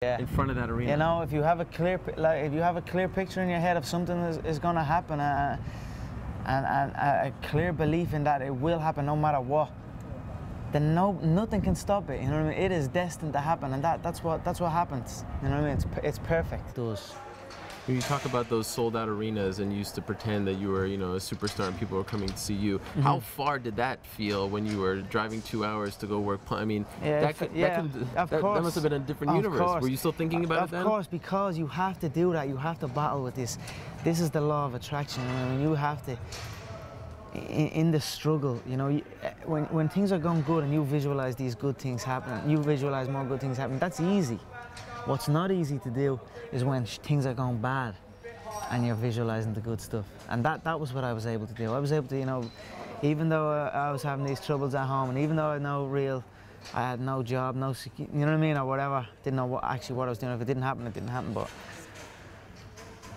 in front of that arena. You know, if you have a clear picture in your head of something is going to happen, and a clear belief in that it will happen no matter what, then nothing can stop it. You know what I mean? It is destined to happen, and that's what happens. You know what I mean? It's perfect. It does. When you talk about those sold-out arenas and you used to pretend that you were, you know, a superstar and people were coming to see you, how far did that feel when you were driving 2 hours to go work? I mean, that must have been a different universe. Were you still thinking about it then? Of course, because you have to do that. You have to battle with this. This is the law of attraction. I mean, you have to, in the struggle, you know, when things are going good and you visualize these good things happening, you visualize more good things happening, that's easy. What's not easy to do is when things are going bad and you're visualizing the good stuff. And that was what I was able to do. I was able to, you know, even though I was having these troubles at home, and even though I had no job, no, you know what I mean, or whatever, didn't know what I was doing. If it didn't happen, it didn't happen. But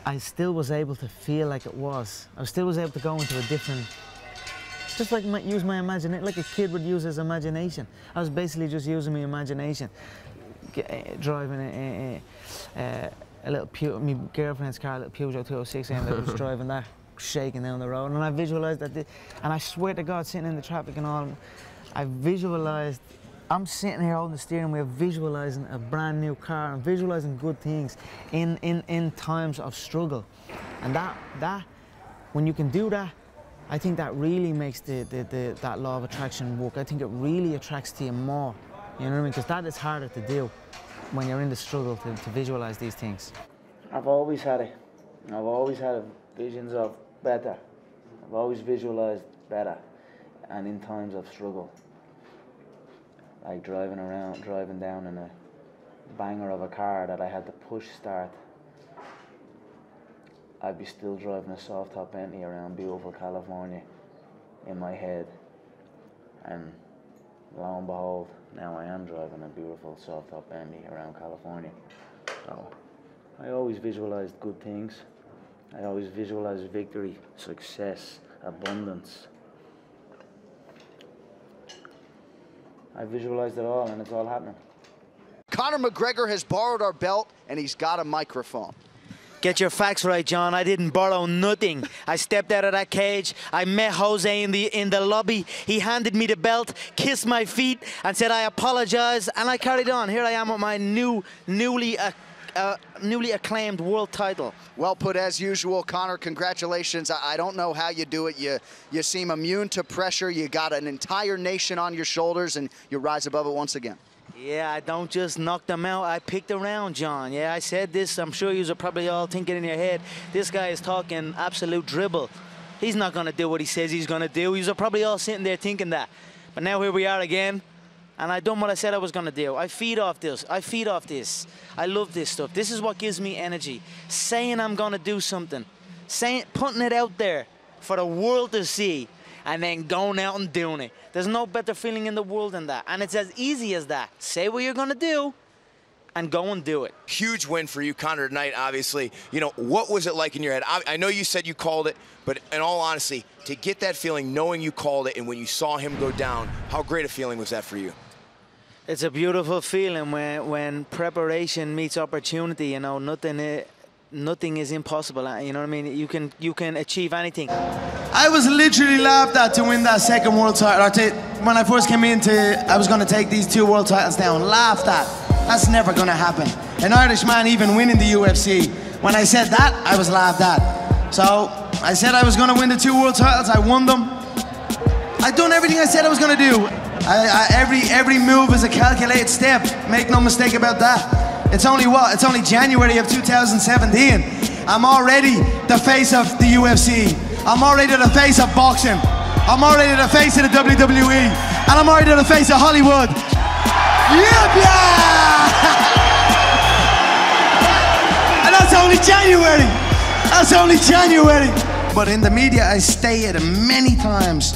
I still was able to feel like it was. I still was able to go into a different, just like use my imagination, like a kid would use his imagination. I was basically just using my imagination. Driving a little my girlfriend's car, a little Peugeot 206, and I was driving that, shaking down the road, and I visualized that, and I swear to God, sitting in the traffic and all, I visualized, I'm sitting here holding the steering wheel, visualizing a brand new car, and visualizing good things in times of struggle, and that when you can do that, I think that really makes that law of attraction work. I think it really attracts to you more. You know what I mean? Because that is harder to do when you're in the struggle to visualize these things. I've always had it. I've always had visions of better. I've always visualized better, and in times of struggle, like driving down in a banger of a car that I had to push start, I'd be still driving a soft top Bentley around beautiful California in my head, and lo and behold, now I am driving a beautiful soft top Bentley around California. So I always visualized good things. I always visualized victory, success, abundance. I visualized it all, and it's all happening. Conor McGregor has borrowed our belt, and he's got a microphone. Get your facts right, John. I didn't borrow nothing. I stepped out of that cage. I met Jose in the lobby. He handed me the belt, kissed my feet, and said I apologize, and I carried on. Here I am with my newly acclaimed world title. Well put as usual, Conor. Congratulations. I don't know how you do it. You seem immune to pressure. You got an entire nation on your shoulders, and you rise above it once again. Yeah, I don't just knock them out. I picked around, John. Yeah, I said this. I'm sure you're probably all thinking in your head, this guy is talking absolute dribble. He's not going to do what he says he's going to do. You're probably all sitting there thinking that. But now here we are again, and I done what I said I was going to do. I feed off this. I feed off this. I love this stuff. This is what gives me energy. Saying I'm going to do something. Putting it out there for the world to see, and then going out and doing it. There's no better feeling in the world than that. And it's as easy as that. Say what you're going to do and go and do it. Huge win for you, Conor, tonight, obviously. You know, what was it like in your head? I know you said you called it, but in all honesty, to get that feeling, knowing you called it, and when you saw him go down, how great a feeling was that for you? It's a beautiful feeling when preparation meets opportunity. You know, nothing is impossible. You know what I mean? You can achieve anything. I was literally laughed at to win that second world title. When I first came I was going to take these 2 world titles down. Laughed at. That's never going to happen. An Irish man even winning the UFC. When I said that, I was laughed at. So I said I was going to win the 2 world titles. I won them. I done everything I said I was going to do. Every move is a calculated step. Make no mistake about that. It's only what? It's only January of 2017. I'm already the face of the UFC. I'm already the face of boxing. I'm already the face of the WWE. And I'm already the face of Hollywood. Yeah! And that's only January. That's only January. But in the media, I stated many times,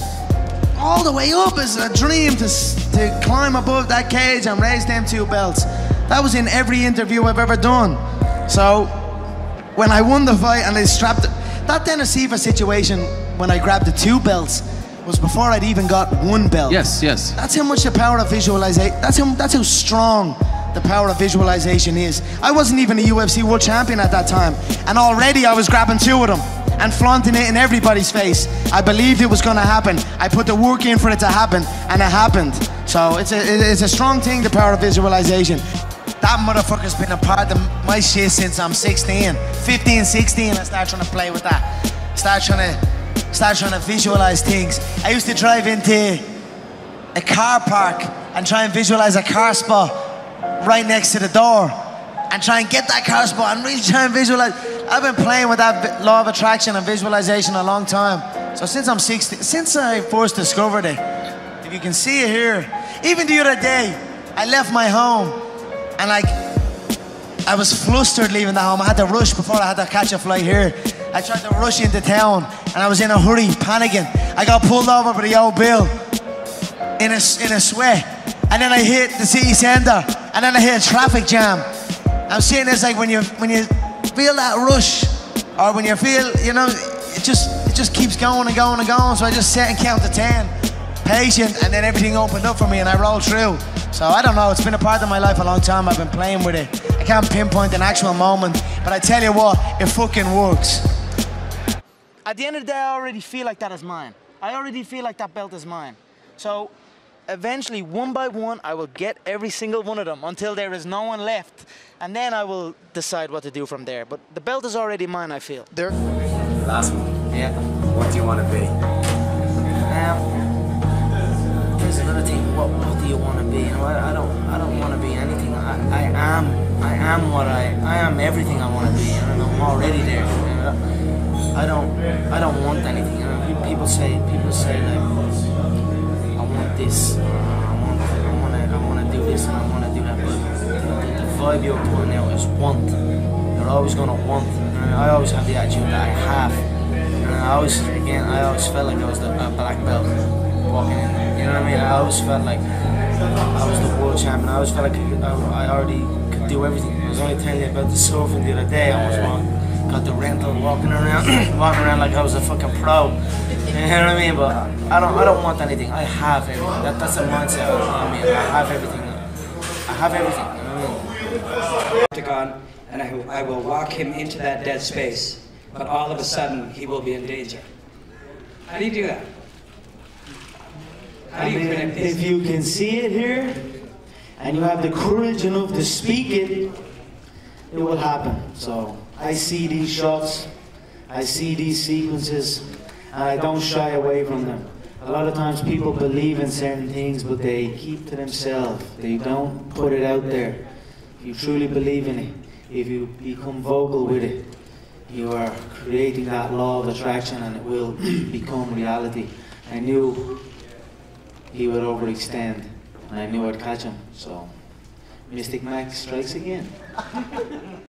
all the way up is a dream to climb above that cage and raise them 2 belts. That was in every interview I've ever done. So when I won the fight and they strapped it, that Dennis Siva situation when I grabbed the 2 belts was before I'd even got 1 belt. Yes, yes. That's how much the power of visualization, that's how strong the power of visualization is. I wasn't even a UFC world champion at that time, and already I was grabbing 2 of them and flaunting it in everybody's face. I believed it was gonna happen. I put the work in for it to happen, and it happened. So it's a strong thing, the power of visualization. That motherfucker's been a part of my shit since I'm 16. 15, 16, I started trying to play with that. Start trying to visualize things. I used to drive into a car park and try and visualize a car spot right next to the door and try and get that car spot and really try and visualize. I've been playing with that law of attraction and visualization a long time. So since I'm 16, since I first discovered it, if you can see it here, even the other day, I left my home and like, I was flustered leaving the home. I had to rush before I had to catch a flight here. I tried to rush into town and I was in a hurry, panicking. I got pulled over by the old Bill in a sweat. And then I hit the city centre and then I hit a traffic jam. I'm saying this like when you feel that rush, or when you feel, you know, it just keeps going and going and going. So I just set and count to 10, patient, and then everything opened up for me and I rolled through. So I don't know, it's been a part of my life a long time. I've been playing with it. I can't pinpoint an actual moment, but I tell you what, it fucking works. At the end of the day, I already feel like that is mine. I already feel like that belt is mine. So eventually, one by one, I will get every single one of them until there is no one left. And then I will decide what to do from there. But the belt is already mine, I feel. There. Last one. Yeah. What do you want to be? There's another thing. What do you want to be? You know, I don't want to be anything. I am everything I want to be. And I'm already there. You know? I don't want anything. You know? People say like, I want this. I want to do this and I want to do that. But the vibe you're putting out is want. You're always gonna want. And I always have the attitude that I have. And I always felt like I was a black belt walking in. You know what I mean? I always felt like I was the world champion. I always felt like I already could do everything. I was only telling you about the surfing the other day. I was got the rental, walking around like I was a fucking pro. You know what I mean? But I don't want anything. I have everything. That's a mindset. I mean, I have everything. I have everything. You know what I mean? Octagon, and I will walk him into that dead space, but all of a sudden he will be in danger. How do you do that? How do you if you can see it here, and you have the courage enough to speak it, it will happen. So I see these shots, I see these sequences, and I don't shy away from them. A lot of times people believe in certain things, but they keep to themselves. They don't put it out there. If you truly believe in it, if you become vocal with it, you are creating that law of attraction and it will become reality. I knew he would overextend, and I knew I'd catch him, so Mystic Mac strikes again.